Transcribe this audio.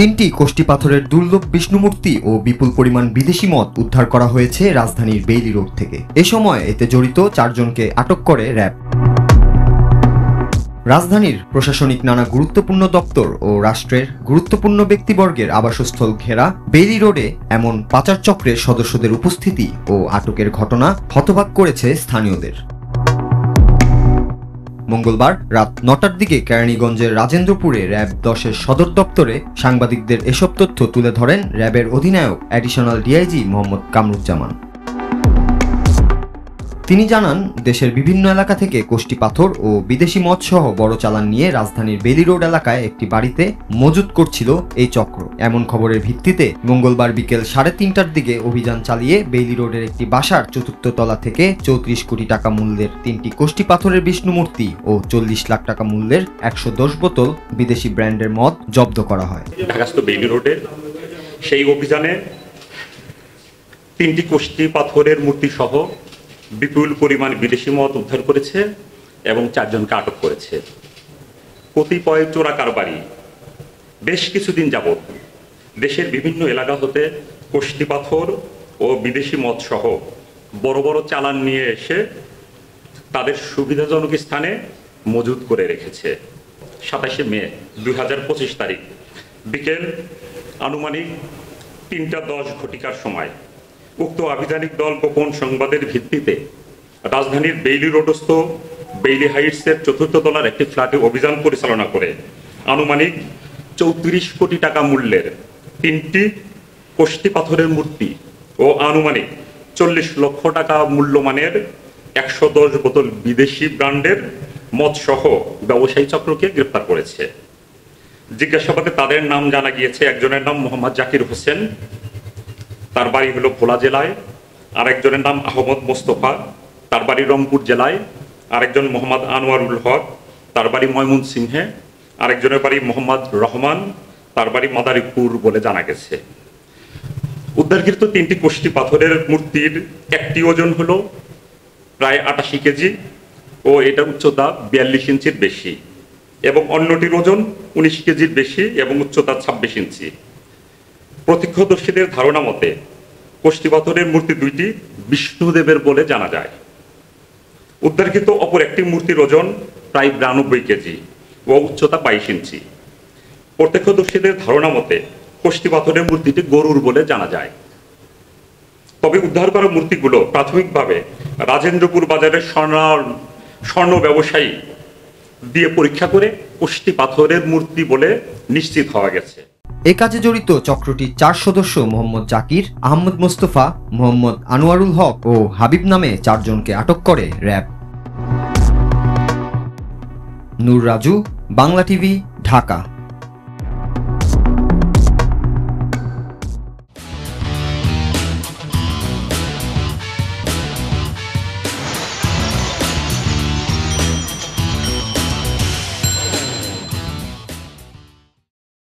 তিনটি কোষ্টি পাথরের দুর্লভ বিষ্ণুমূর্তি ও বিপুল পরিমাণ বিদেশি মদ উদ্ধার করা হয়েছে রাজধানীর বেইলি রোড থেকে। এ সময় এতে জড়িত 4 জনকে আটক করে র্যাব। রাজধানীর প্রশাসনিক নানা গুরুত্বপূর্ণ দপ্তর ও রাষ্ট্রের গুরুত্বপূর্ণ ব্যক্তিবর্গের আবাসস্থল ঘেরা বেইলি রোডে এমন পাচার চক্রের সদস্যদের উপস্থিতি ও আটকের ঘটনা হতবাক করেছে স্থানীয়দের। মঙ্গলবার রাত 9টার দিকে কেরানীগঞ্জের রাজেন্দ্রপুরে র্যাব 10-এর সদর দপ্তরে সাংবাদিকদের এসব তথ্য তুলে ধরেন র্যাবের অধিনায়ক অ্যাডিশনাল ডিআইজি মোহাম্মদ কামরুজ্জামান। তিনি জানান, দেশের বিভিন্ন এলাকা থেকে কোষ্টি পাথর ও বিদেশি মদ সহ বড় চালান নিয়ে রাজধানীর বেইলি রোড এলাকায় একটি বাড়িতে মজুত করছিল এই চক্র। এমন খবরের ভিত্তিতে মঙ্গলবার বিকেল 3:30টার দিকে অভিযান চালিয়ে বেইলি রোডের একটি বাসার 4র্থ তলা থেকে 34 কোটি টাকা মূল্যের 3টি কোষ্টি পাথরের বিষ্ণুমূর্তি ও 40 লাখ টাকা মূল্যের 110 বোতল বিদেশি ব্র্যান্ডের মদ জব্দ করা হয়। ঢাকাস্থ বেইলি রোডে সেই অভিযানে 3টি কোষ্টি পাথরের মূর্তি সহ বিপুল পরিমাণ বিদেশি মদ উদ্ধার করেছে এবং 4 জনকে আটক করেছে। কতিপয় চোরা কারবারি বেশ কিছুদিন যাবৎ দেশের বিভিন্ন এলাকা হতে কোষ্টি পাথর ও বিদেশি মদ সহ বড় বড় চালান নিয়ে এসে তাদের সুবিধাজনক স্থানে মজুত করে রেখেছে। 27শে মে 2025 তারিখ বিকেল আনুমানিক 3:10 ঘটিকার সময় উক্ত আভিযানিক দল গোপন সংবাদের ভিত্তিতে রাজধানীর বেইলি রোডস্থ বেইলি হাইটসের 4র্থ তলার একটি ফ্ল্যাটে অভিযান পরিচালনা করে আনুমানিক 34 কোটি টাকা মূল্যের 3টি কোষ্টি পাথরের মূর্তি ও আনুমানিক 40 লক্ষ টাকা মূল্যমানের 110 বোতল বিদেশি ব্র্যান্ডের মদ সহ ব্যবসায়ী চক্রকে গ্রেফতার করেছে। জিজ্ঞাসাবাদে তাদের নাম জানা গিয়েছে, একজনের নাম মোহাম্মদ জাকির হোসেন, তার বাড়ি হলো ভোলা জেলায়। আরেকজনের নাম আহমদ মোস্তফা, তার বাড়ি রংপুর জেলায়। আরেকজন মোহাম্মদ আনোয়ারুল হক, তার বাড়ি ময়মনসিংহে। আরেকজনের বাড়ি মোহাম্মদ রহমান, তার বাড়ি মাদারীপুর বলে জানা গেছে। উদ্ধারকৃত 3টি কোষ্টি পাথরের মূর্তির একটি ওজন হলো প্রায় 88 কেজি ও এটার উচ্চতা 42 ইঞ্চির বেশি এবং অন্যটির ওজন 19 কেজির বেশি এবং উচ্চতা 26 ইঞ্চি। প্রত্যক্ষদর্শীদের ধারণা মতে কোষ্টি পাথরের মূর্তি 2টি বিষ্ণুদেবের বলে জানা যায়। উদ্ধারকৃত অপর একটি মূর্তির ওজন প্রায় 92 কেজি ও উচ্চতা 22 ইঞ্চি। প্রত্যক্ষদর্শীদের ধারণা মতে কোষ্টি পাথরের মূর্তিটি গরুর বলে জানা যায়। তবে উদ্ধার করা মূর্তিগুলো প্রাথমিকভাবে রাজেন্দ্রপুর বাজারের স্বর্ণ ব্যবসায়ী দিয়ে পরীক্ষা করে কোষ্টি পাথরের মূর্তি বলে নিশ্চিত হওয়া গেছে। এ কাজে জড়িত চক্রটির 4 সদস্য মোহাম্মদ জাকির, আহমদ মোস্তফা, মোহাম্মদ আনোয়ারুল হক ও হাবিব নামে 4 জনকে আটক করে র্যাব। নূর রাজু, বাংলা টিভি, ঢাকা।